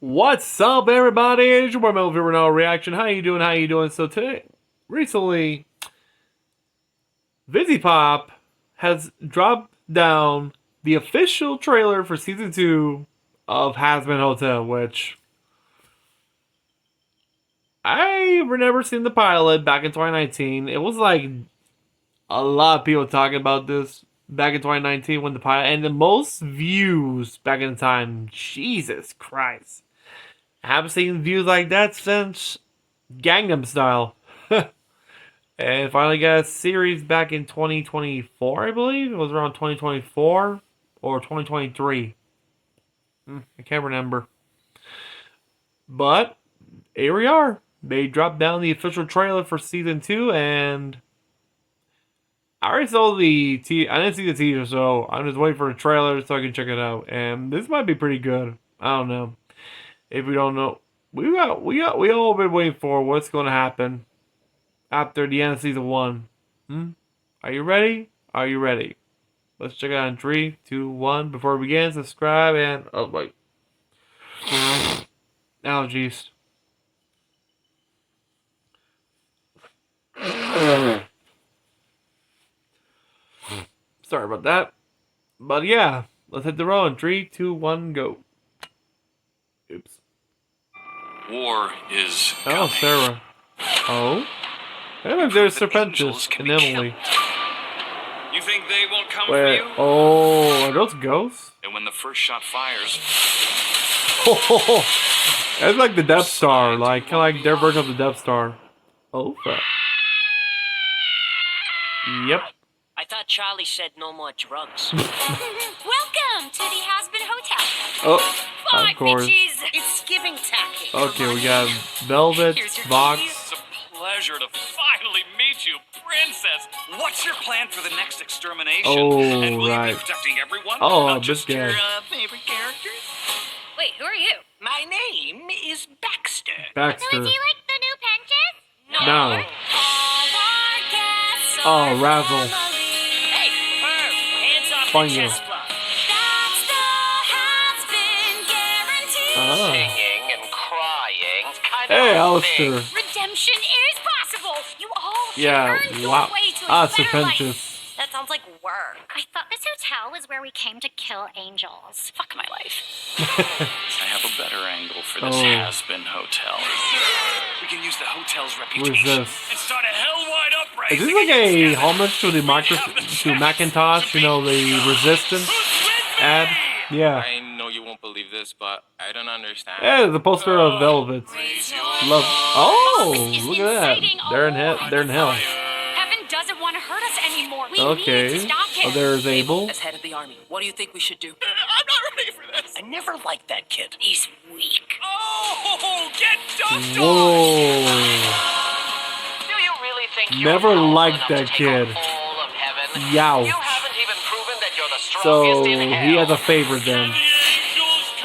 What's up, everybody? It's your boy Melvin Renault Reaction. How you doing? How you doing? So today, recently, VisiPop has dropped down the official trailer for season 2 of Hazbin Hotel, which I remember seeing the pilot back in 2019. It was like a lot of people talking about this back in 2019 when the pilot and the most views back in the time. Jesus Christ. I haven't seen views like that since Gangnam Style. And finally got a series back in 2024, I believe. It was around 2024 or 2023. I can't remember. But here we are. They dropped down the official trailer for season 2, and I already saw the I didn't see the teaser, so I'm just waiting for the trailer so I can check it out. And this might be pretty good. I don't know. If we don't know, we all been waiting for what's going to happen after the end of season 1. Are you ready? Are you ready? Let's check it out in 3, 2, 1. Before we begin, subscribe and oh wait, allergies. Sorry about that, but yeah, let's hit the road in 3, 2, 1, go. Oops. War is Oh, coming. Sarah. Oh? Hey, look, there's Serpentius and Emily. You think they won't come Wait, for you? oh, are those ghosts? And when the first shot fires, Oh, that's like the Death Star, like kind of like their version of the Death Star. Oh, fuck. Yep. I thought Charlie said no more drugs. Welcome to the Hazbin Hotel. Oh, Bye, of course. bitches. It's giving tacky. Okay, we got Velvet, Here's your Vox. it's a pleasure to finally meet you, Princess. What's your plan for the next extermination? Oh, and will you right. be protecting everyone? Oh, not this just your guy. favorite characters? Wait, who are you? My name is Baxter. Baxter. like the new Penches? No. Oh, Razzle. Hey, Herb, hands off Fine, the you. chest bluff. Oh. Singing and crying, kind Hey, of Alistair. Redemption is possible. You all can Yeah, earn your wow. way to a Ah, better life. Serpentius. That sounds like work. I thought this hotel was where we came to kill angels. Fuck my life. I have a better angle for this Oh. Hazbin Hotel. We can use the hotel's What reputation is this? and start a hell-wide uprising. Is this like a against homage to the Macintosh, you know, the Resistance ad? Yeah. I know you won't believe this, but I don't understand. Yeah, the poster of Velvet. Love. Oh, This is look at that. inciting a They're in war. hell. They're in hell. Heaven doesn't want to hurt us anymore. We need Okay. to stop him. Oh, there's Abel. As head of the army, what do you think we should do? I'm not ready for this. I never liked that kid. He's weak. Oh, get dumped on! Whoa. Do you really think Never you're powerful liked enough that to take kid. on all of heaven? Yow. You haven't even proven that you're the So strongest in hell. he has a favorite then.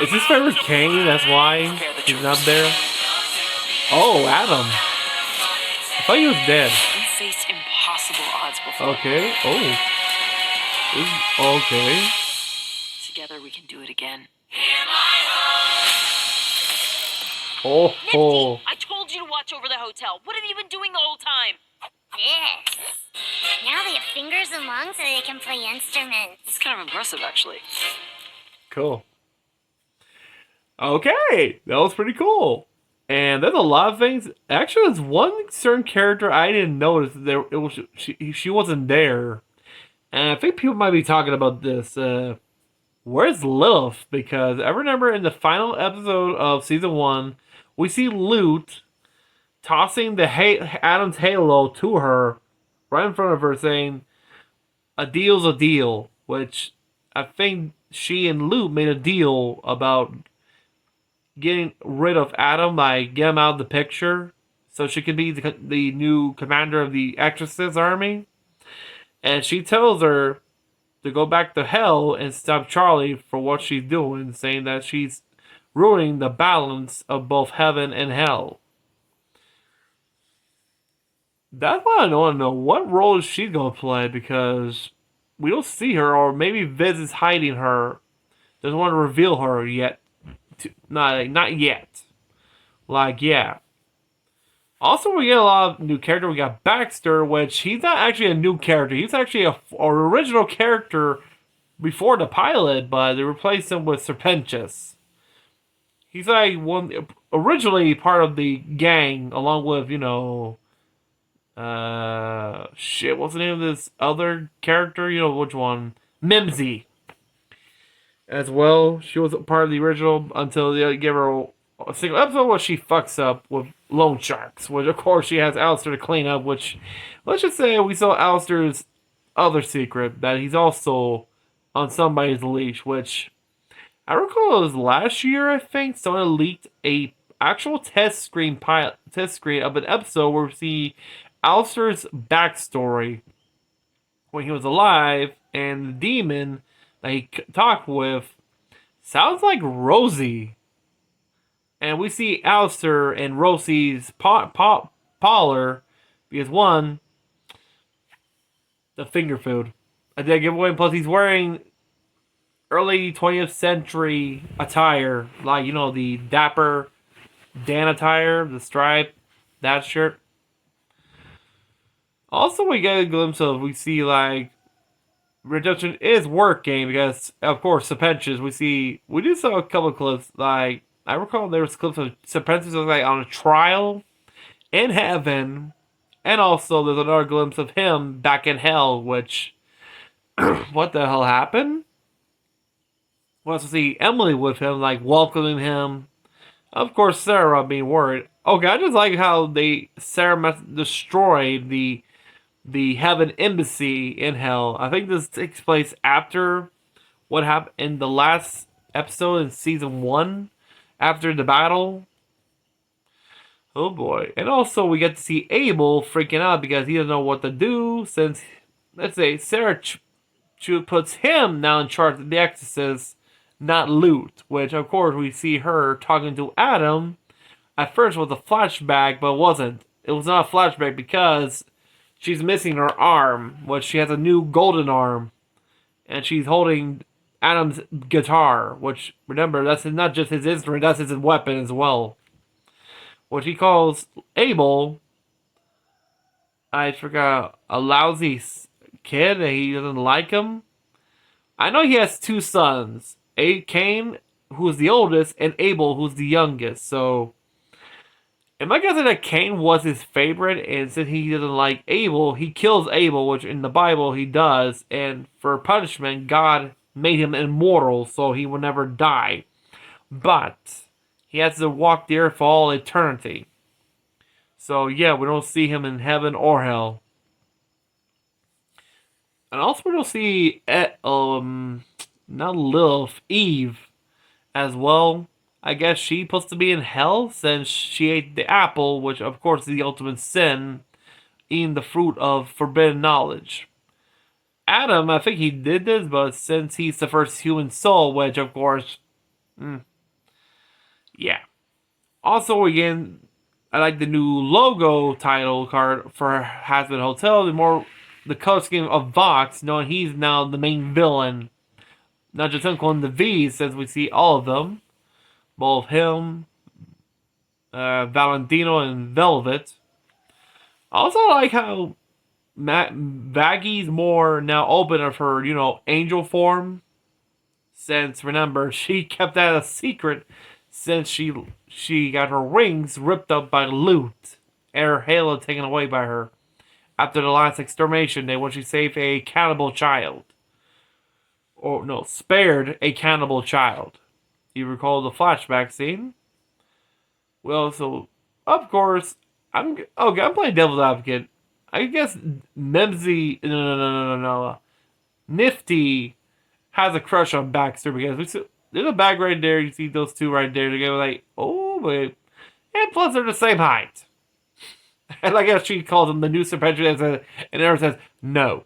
Is his favorite Kane? That's why he's not there. Oh, Adam. I thought he was dead. We faced impossible odds before. Okay. Oh. Okay. Together we can do it again. Oh. Oh. I told you to watch over the hotel. What have you been doing the whole time? Yes. Now they have fingers and lungs so they can play instruments. It's kind of impressive, actually. Cool. Okay, that was pretty cool. And there's a lot of things. Actually, there's one certain character I didn't notice. There, it was she wasn't there, and I think people might be talking about this. Where's Lilith? Because I remember in the final episode of season 1, we see Lute tossing the Adam's halo to her right in front of her, saying, "A deal's a deal," which I think she and Lute made a deal about getting rid of Adam, like get him out of the picture, so she could be the new commander of the Exorcist army. And she tells her to go back to hell and stop Charlie for what she's doing, saying that she's ruining the balance of both heaven and hell. That's why I want to know, what role is she going to play, because we don't see her, or maybe Viz is hiding her, doesn't want to reveal her yet not yet. Like, yeah. Also, we get a lot of new character. We got Baxter, which he's not actually a new character. He's actually a original character before the pilot, but they replaced him with Serpentius. He's like originally part of the gang, along with what's the name of this other character? You know which one? Mimsy. As well, she was part of the original until they gave her a single episode where she fucks up with loan sharks, which of course she has Alistair to clean up, which, let's just say we saw Alistair's other secret, that he's also on somebody's leash, which I recall it was last year, I think, someone leaked a actual test screen of an episode where we see Alistair's backstory when he was alive, and the demon that he talked with sounds like Rosie. And we see Alistair and Rosie's parlor because one, the finger food. I did give away, plus he's wearing early 20th century attire, like, the Dapper Dan attire, the stripe, that shirt. Also, we get a glimpse of, we see, like, Redemption is working because, of course, Serpentius, we do saw a couple of clips, like, I recall there was clips of Serpentius like on a trial in heaven, and also there's another glimpse of him back in hell, which, what the hell happened? We also see Emily with him, like, welcoming him. Of course, Sarah being worried. Okay, I just like how Sarah destroyed the heaven embassy in hell. I think this takes place after what happened in the last episode in season 1, after the battle. Oh boy. And also we get to see Abel freaking out because he doesn't know what to do, since, let's say, Sarah puts him now in charge of the exorcist, not Loot, which of course we see her talking to Adam. At first was a flashback, but it wasn't. It was not a flashback because she's missing her arm, which she has a new golden arm, and she's holding Adam's guitar, which, remember, that's not just his instrument, that's his weapon as well. Which he calls Abel, I forgot, a lousy kid, and he doesn't like him. I know he has 2 sons, Cain, who's the oldest, and Abel, who's the youngest, so am I guessing that Cain was his favorite, and since he doesn't like Abel, he kills Abel, which in the Bible he does, and for punishment, God made him immortal, so he will never die. But he has to walk the earth for all eternity. So yeah, we don't see him in heaven or hell. And also we don't see not Lilith, Eve as well. I guess she's supposed to be in hell since she ate the apple, which of course is the ultimate sin, eating the fruit of forbidden knowledge. Adam, I think he did this, but since he's the first human soul, which of course, yeah. Also, again, I like the new logo title card for Hazbin Hotel. The color scheme of Vox, knowing he's now the main villain. Not just him calling the V's, since we see all of them. Both him, Valentino, and Velvet. I also like how Vaggie's more now open of her, angel form. Since, remember, she kept that a secret since she got her wings ripped up by Loot, and her halo taken away by her after the last extermination day when she saved a cannibal child. Or, no, spared a cannibal child. You recall the flashback scene? Well, so, of course, I'm playing devil's advocate. I guess Memsy, no. Nifty has a crush on Baxter because there's a bag right there. You see those 2 right there. They go like, oh, but, and plus they're the same height. And I guess she calls him the new Serpentius, and everyone says no.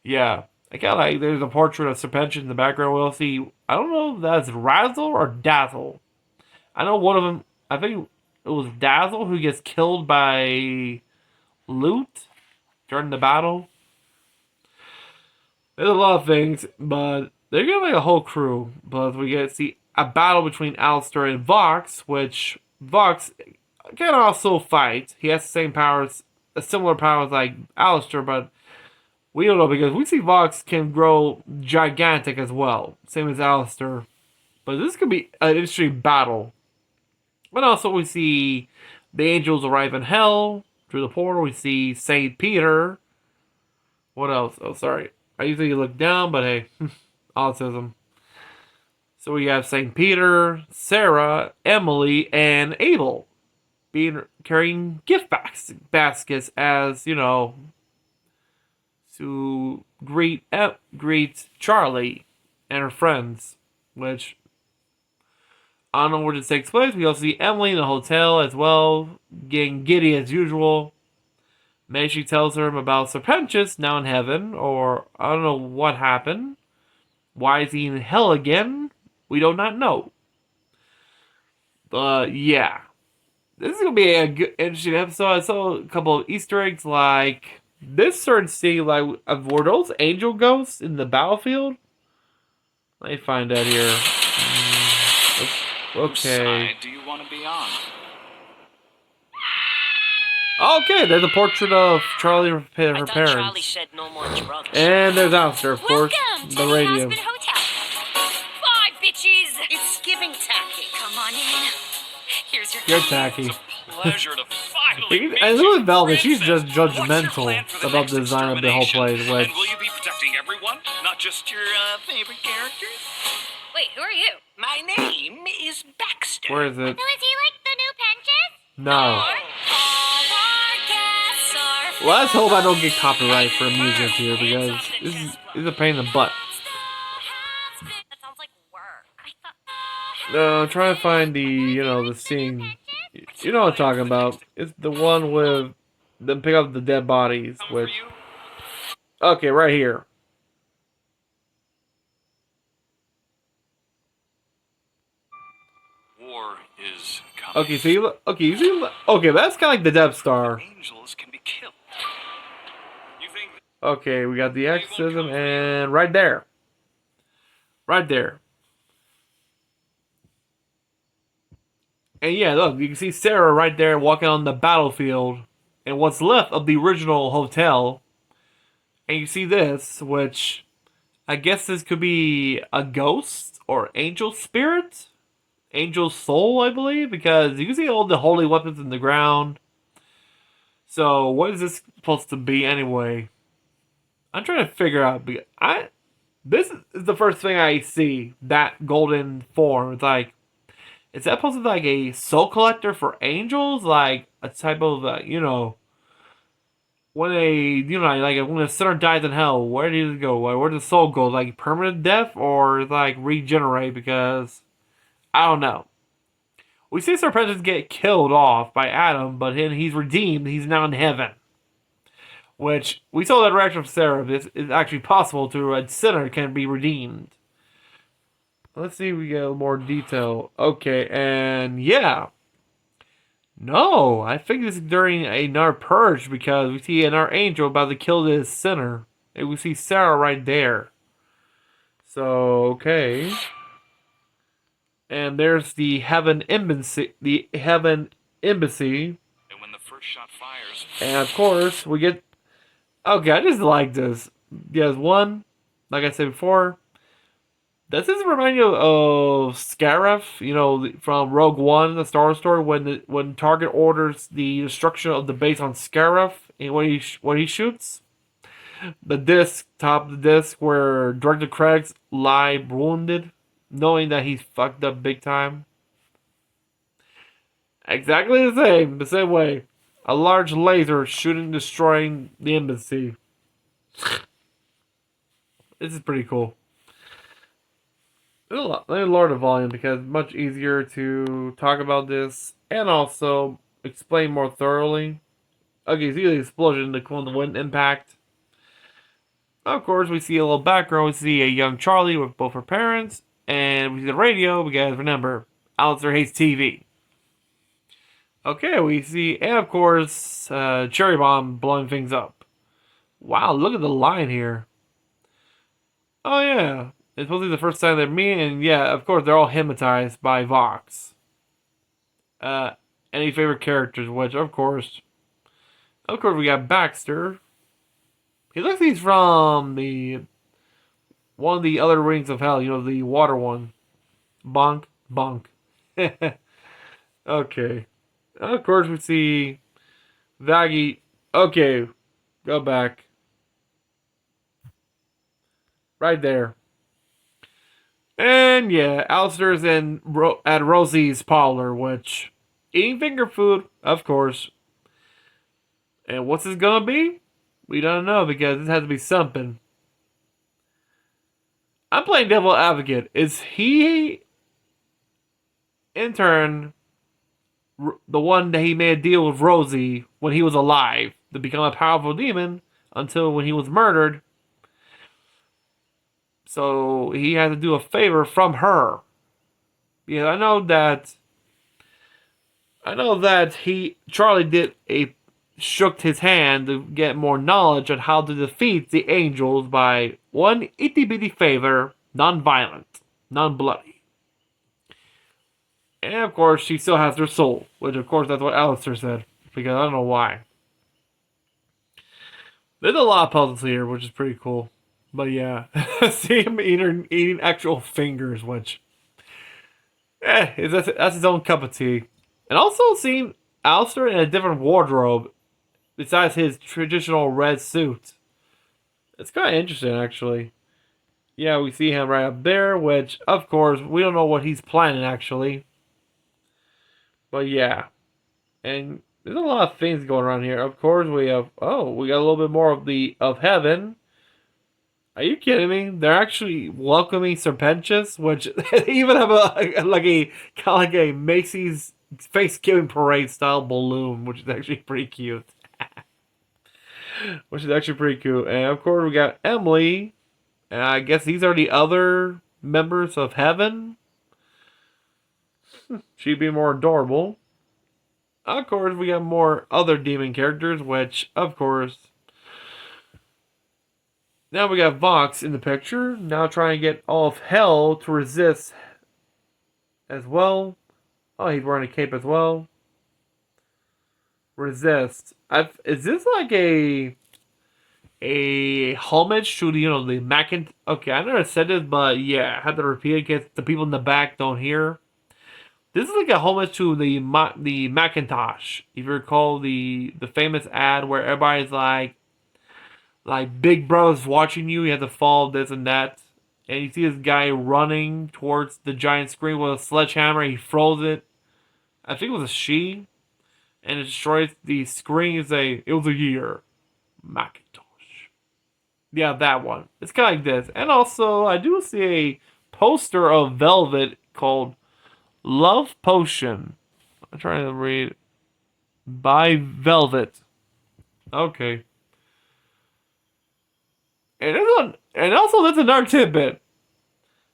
Yeah, I kind of like there's a portrait of Serpentius in the background. We'll see. I don't know if that's Razzle or Dazzle. I know one of them. I think it was Dazzle who gets killed by Loot during the battle. There's a lot of things, but they're gonna make a whole crew. But we get to see a battle between Alistair and Vox, which Vox can also fight. He has the same powers, a similar powers like Alistair, but we don't know because we see Vox can grow gigantic as well, same as Alistair. But this could be an interesting battle. And also we see the angels arrive in hell through the portal. We see Saint Peter. What else? Oh, sorry. I usually look down, but hey, autism. So we have Saint Peter, Sarah, Emily, and Abel carrying gift baskets as to greet Charlie and her friends, which I don't know where this takes place. We also see Emily in the hotel as well, getting giddy as usual. Maybe she tells her about Serpentius now in heaven, or I don't know what happened. Why is he in hell again? We do not know. But yeah, this is gonna be a good, interesting episode. I saw a couple of Easter eggs, like this certain scene, like were those angel ghosts in the battlefield? Let me find out here. Whose Okay. side do you want to be on? Okay, there's a portrait of Charlie and her I thought Charlie parents. said no more drugs. And there's Alistair, of course, Welcome to the the radio. Hazbin Hotel. Bye, bitches! It's giving tacky. Come on in. Here's your You're key. tacky. Pleasure to finally meet And you, with Velvet, she's princess. just What's your judgmental plan for the about next the design of the whole extermination? place, which... And will you be protecting everyone, not just your favorite characters? Wait, who are you? My name is Baxter. Where is it? So is he like the new Penches? No. All our guests are Let's hope I don't get copyright for music here, because this is a pain in the butt. That sounds like work. I thought. I'm trying to find the scene. You know what I'm talking about. It's the one with them pick up the dead bodies, Come for which... you? Okay, right here. War is coming. Okay, so you see, okay, that's kind of like the Death Star. Angels can be killed. You think Okay, we got the exorcism, and right there. Right there. And yeah, look, you can see Sarah right there walking on the battlefield, and what's left of the original hotel. And you see this, which I guess this could be a ghost or angel spirit? Angel soul, I believe, because you can see all the holy weapons in the ground. So, what is this supposed to be anyway? I'm trying to figure out. This is the first thing I see, that golden form. It's like, is that supposed to be like a soul collector for angels? Like a type of, when when a sinner dies in hell, where does it go? Where does the soul go? Like permanent death or like regenerate? Because I don't know. We see Serpentius get killed off by Adam, but then he's redeemed. He's now in heaven. Which, we saw that reaction of Sarah. This is actually possible to a sinner can be redeemed. Let's see if we get more detail. Okay, and yeah. No, I think this is during another purge because we see another angel about to kill this sinner. And we see Sarah right there. So, okay. And there's the heaven embassy. and when the first shot fires, And of course, we get... Okay, I just like this. There's one, like I said before. Does this remind you of Scarif? From Rogue One, the Star Wars story, when Target orders the destruction of the base on Scarif, and when he shoots? The top of the disc where Director Craig's lie wounded, knowing that he's fucked up big time. Exactly the same way. A large laser shooting, destroying the embassy. This is pretty cool. Let me lower the volume because it's much easier to talk about this and also explain more thoroughly. Okay, see the explosion, the wind impact. Of course, we see a little background. We see a young Charlie with both her parents, and we see the radio because remember, Alistair hates TV. Okay, we see, and of course, Cherry Bomb blowing things up. Wow, look at the line here. Oh yeah, It's supposed to be the first time they're meeting, and yeah, of course, they're all hypnotized by Vox. Uh, any favorite characters? Which, of course, we got Baxter. He looks like he's from the one of the other Rings of Hell. You know, the water one. Bonk, bonk. Okay. Of course, we see Vaggie. Okay, go back. Right there. And yeah, Alistair's in at Rosie's parlor, which eating finger food, of course. And what's this gonna be? We don't know because this has to be something. I'm playing devil advocate. Is he in turn the one that he made a deal with Rosie when he was alive to become a powerful demon until when he was murdered? So he had to do a favor from her. Yeah, I know that Charlie did shook his hand to get more knowledge on how to defeat the angels by one itty bitty favor, non-violent, non-bloody. And of course, she still has her soul, which of course that's what Alistair said, because I don't know why. There's a lot of puzzles here, which is pretty cool. But yeah, see him eating actual fingers, which, that's his own cup of tea. And also seeing Alistair in a different wardrobe besides his traditional red suit. It's kind of interesting, actually. Yeah, we see him right up there, which, of course, we don't know what he's planning, actually. But yeah. And there's a lot of things going on here. Of course, we got a little bit more of heaven. Are you kidding me? They're actually welcoming Serpentius, which they even have kind of like a Macy's Thanksgiving parade style balloon, which is actually pretty cute. Which is actually pretty cool. And of course, we got Emily. And I guess these are the other members of heaven. She'd be more adorable. Of course, we got more other demon characters, which, of course, now we got Vox in the picture. Now trying to get all of hell to resist as well. Oh, he's wearing a cape as well. Resist. Is this like a homage to the Macintosh? Okay, I never said this, but yeah, I had to repeat it in case the people in the back don't hear. This is like a homage to the Macintosh. If you recall the famous ad where everybody's like Big Brother's watching you, you have to follow this and that. And you see this guy running towards the giant screen with a sledgehammer. He throws it. I think it was a she. And it destroys the screen. It was a year. Macintosh. Yeah, that one. It's kind of like this. And also, I do see a poster of Velvet called Love Potion. I'm trying to read. By Velvet. Okay. And also, that's another tidbit.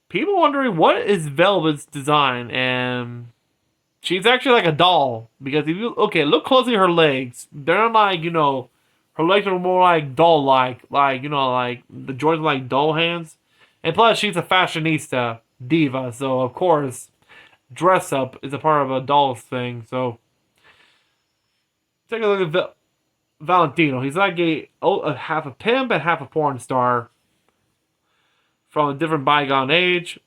People wondering what is Velvet's design, and she's actually like a doll. Because if you look closely at her legs. They're not like, her legs are more like doll-like. Like the joints are like doll hands. And plus, she's a fashionista diva. So, of course, dress up is a part of a doll's thing. So, take a look at Valentino. He's like half a pimp and half a porn star from a different bygone age.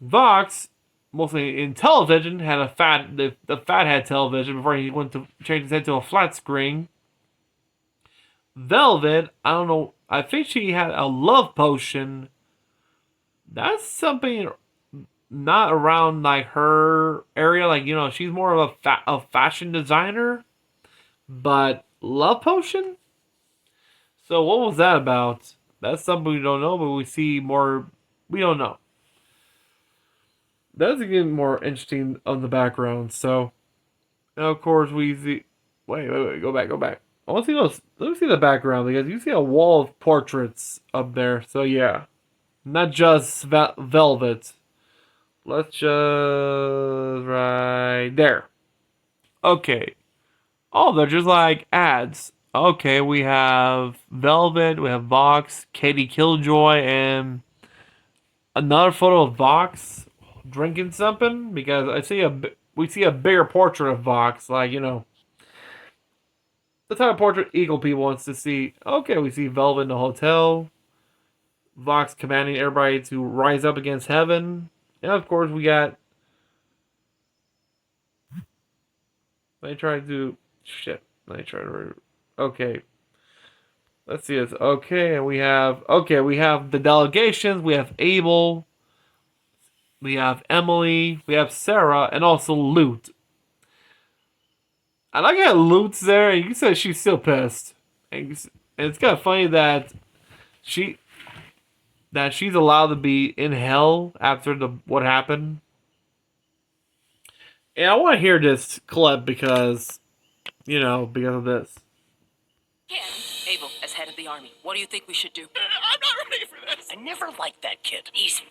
Vox, mostly in television, had the fathead television before he went to change his head to a flat screen. Velvet, I don't know. I think she had a love potion. That's something not around like her area. Like she's more of a fashion designer, but love potion. So what was that about? That's something we don't know, but we see more. We don't know. That's getting more interesting on the background. So now, of course, we see. Wait. Go back. I want to see those. Let me see the background because you see a wall of portraits up there. So yeah, not just Velvet. Let's just right there. Okay. Oh, they're just like ads. Okay, we have Velvet, we have Vox, Katie Killjoy, and another photo of Vox drinking something because we see a bigger portrait of Vox, like the type of portrait Eagle People wants to see. Okay, we see Velvet in the hotel, Vox commanding everybody to rise up against heaven, and of course we got. Let me try to do shit. Let me try to. Okay. Let's see this. Okay, and we have the delegations. We have Abel. We have Emily. We have Sarah, and also Loot. I like how Loot's there, and you said she's still pissed. And it's kind of funny that she she's allowed to be in hell after what happened. And I want to hear this clip because because of this. Abel, as head of the army, what do you think we should do? I'm not ready for this. I never liked that kid. He's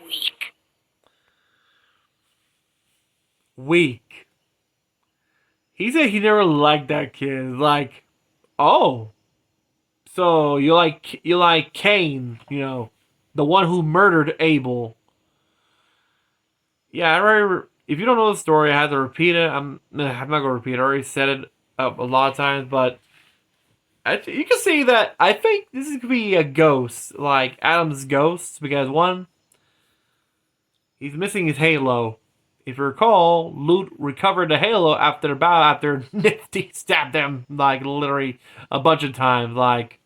weak. Weak. He said he never liked that kid. Like, oh, so you like Cain, the one who murdered Abel. Yeah, I remember. If you don't know the story, I had to repeat it. I'm not gonna repeat it. I already said it a lot of times, but you can see that I think this is gonna be a ghost, like Adam's ghost, because one, he's missing his halo. If you recall, Loot recovered the halo after the battle after Nifty stabbed him like literally a bunch of times, like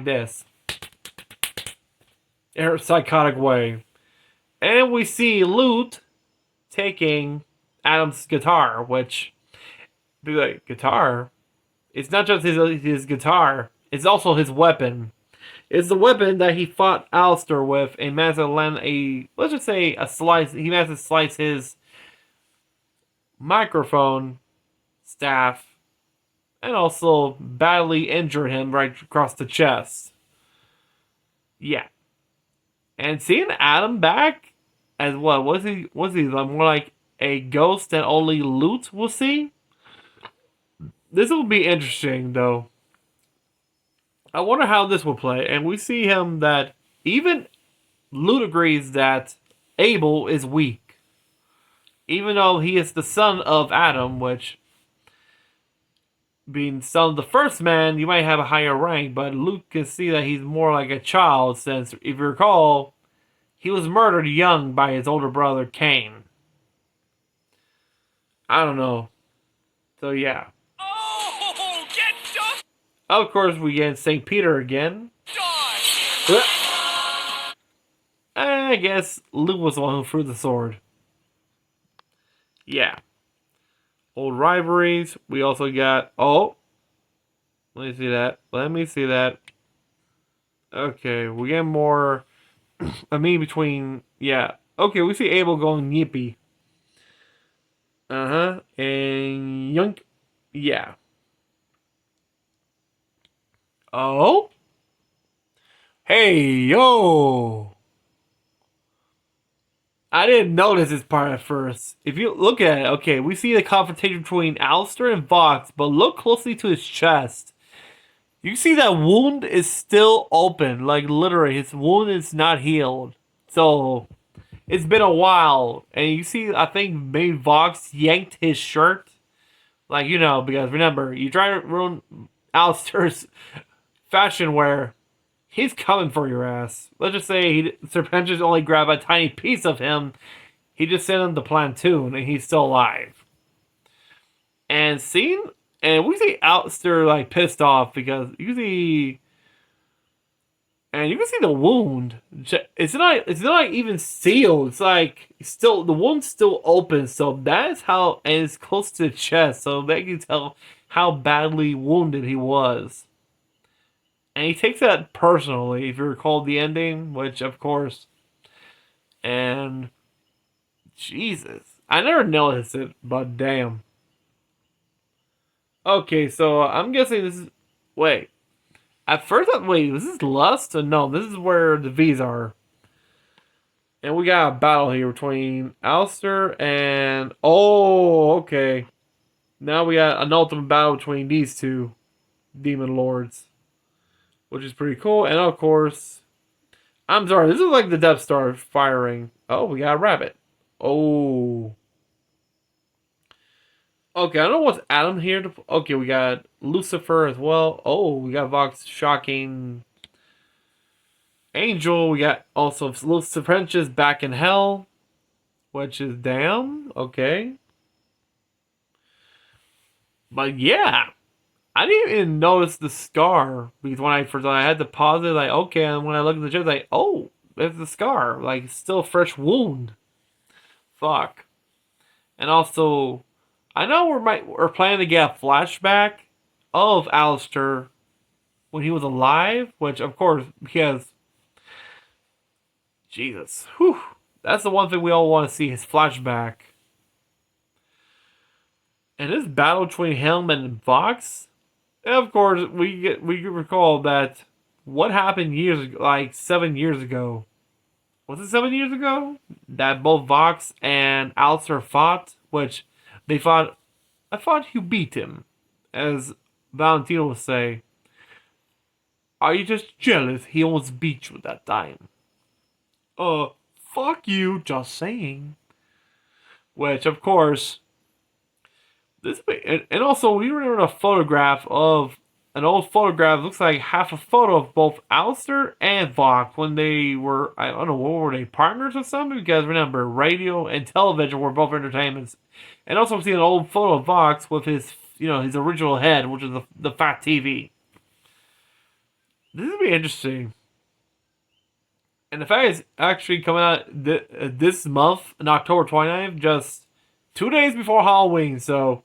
this, in a psychotic way. And we see Loot taking Adam's guitar, which be like guitar. It's not just his guitar; it's also his weapon. It's the weapon that he fought Alistair with and managed to land let's just say a slice. He managed to slice his microphone staff and also badly injured him right across the chest. Yeah. And seeing Adam back as what? Was he more like a ghost that only Loot will see? This will be interesting though. I wonder how this will play. And we see him that even Loot agrees that Abel is weak. Even though he is the son of Adam, which, being son of the first man, you might have a higher rank, but Luke can see that he's more like a child, since, if you recall, he was murdered young by his older brother, Cain. I don't know. So, yeah. Oh, get done! Of course, we get St. Peter again. I guess Luke was the one who threw the sword. Yeah. Old rivalries. We also got... Oh. Let me see that. Okay, we get more... I mean, between... Yeah. Okay, we see Abel going yippee. Uh-huh. And... Yoink. Yeah. Oh? Hey, yo! I didn't notice this part at first. If you look at it, okay, we see the confrontation between Alistair and Vox, but look closely to his chest. You see that wound is still open. Like, literally, his wound is not healed. So, it's been a while. And you see, I think maybe Vox yanked his shirt. Like, because remember, you try to ruin Alistair's fashion wear, he's coming for your ass. Let's just say Serpentius only grabbed a tiny piece of him. He just sent him the platoon, and he's still alive. And we see Alistair like pissed off because you can see the wound. It's not even sealed. It's like the wound's still open. So that's how, and it's close to the chest, so that you can tell how badly wounded he was. And he takes that personally, if you recall the ending, which, of course, and Jesus, I never noticed it, but damn. Okay, so I'm guessing this is, wait. At first, was this Lust? No, this is where the V's are. And we got a battle here between Alistair and, oh, okay. Now we got an ultimate battle between these two demon lords, which is pretty cool. And of course, I'm sorry, this is like the Death Star firing. Oh, we got a rabbit. Oh. Okay, I don't know what's Adam here. Okay, we got Lucifer as well. Oh, we got Vox shocking Angel. We got also Luciferentius back in hell, which is damn. Okay. But yeah, I didn't even notice the scar because when I first I had to pause it, like okay, and when I look at the chest, like oh, there's the scar, like still a fresh wound. Fuck. And also, I know we're planning to get a flashback of Alistair when he was alive, which of course he has. Jesus, whew, that's the one thing we all want to see his flashback. And this battle between him and Vox, and of course we recall that what happened years ago, like 7 years ago. Was it 7 years ago that both Vox and Alistair fought? Which they fought. I thought you beat him, as Valentino would say. Are you just jealous? He almost beat you that time. Fuck you. Just saying. Which, of course, and also we remember a photograph of an old photograph. Looks like half a photo of both Alistair and Vox when they were, I don't know, what were they, partners or something? Because remember, radio and television were both entertainments. And also see an old photo of Vox with his, his original head, which is the fat TV. This would be interesting. And the fact is actually coming out this month, on October 29th, just 2 days before Halloween. So,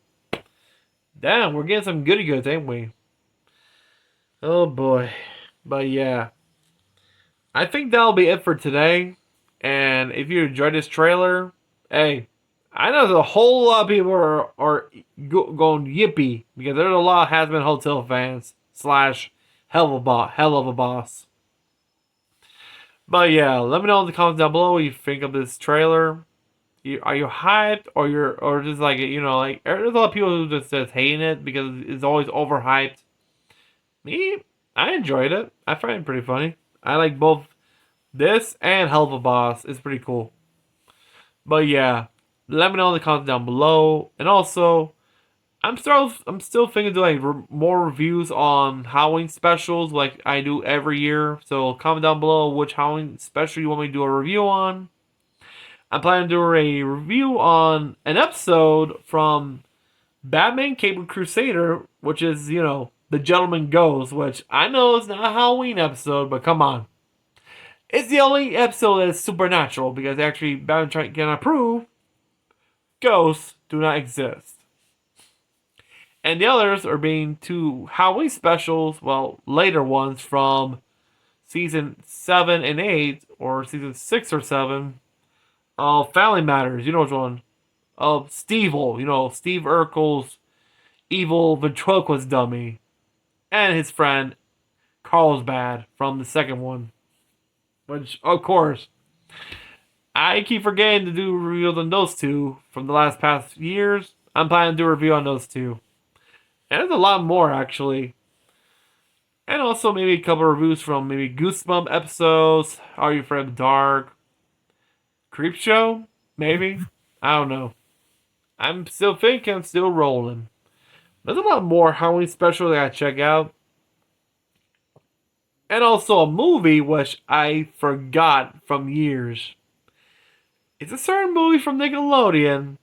damn, we're getting some goody goods, ain't we? Oh boy. But yeah. I think that'll be it for today. And if you enjoyed this trailer, hey, I know there's a whole lot of people are going yippee because there's a lot of Hazbin Hotel fans / hell of a boss. But yeah, let me know in the comments down below what you think of this trailer. Are you hyped or just like like there's a lot of people who just says hating it because it's always overhyped. Me, I enjoyed it. I find it pretty funny. I like both this and Hell of a Boss. It's pretty cool. But yeah, let me know in the comments down below. And also, I'm still thinking of doing more reviews on Halloween specials like I do every year. So comment down below which Halloween special you want me to do a review on. I'm planning to do a review on an episode from Batman Cable Crusader, which is, The Gentleman Goes, which I know is not a Halloween episode, but come on. It's the only episode that is supernatural because actually Batman cannot prove ghosts do not exist. And the others are being 2 Halloween specials, well, later ones from season 7 and 8, or season 6 or 7, of Family Matters. You know which one? Of Steve-O, Steve Urkel's evil ventriloquist dummy. And his friend, Carlsbad, from the second one. Which, of course, I keep forgetting to do reviews on those 2 from the past years. I'm planning to do a review on those 2. And there's a lot more, actually. And also maybe a couple of reviews from maybe Goosebump episodes. Are You Afraid of the Dark? Creep Show? Maybe? I don't know. I'm still thinking, I'm still rolling. There's a lot more Halloween specials I gotta check out. And also a movie which I forgot from years. It's a certain movie from Nickelodeon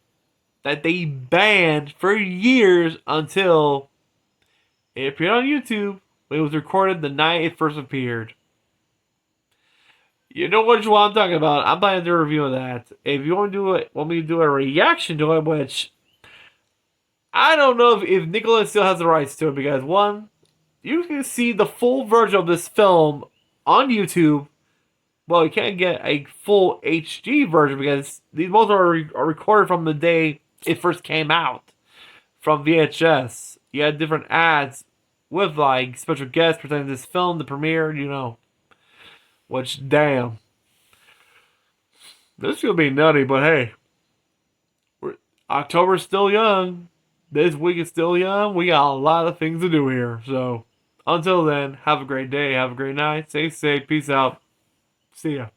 that they banned for years until it appeared on YouTube. It was recorded the night it first appeared. You know which one I'm talking about. I'm planning to do a review of that. If you want me to do a reaction to it, which I don't know if Nickelodeon still has the rights to it, because one, you can see the full version of this film on YouTube. Well, you can't get a full HD version because these most are recorded from the day it first came out from VHS. You had different ads with like special guests presenting this film, the premiere, Which, damn. This is going to be nutty, but hey. October's still young. This week is still young. We got a lot of things to do here. So, until then, have a great day. Have a great night. Stay safe. Peace out. See ya.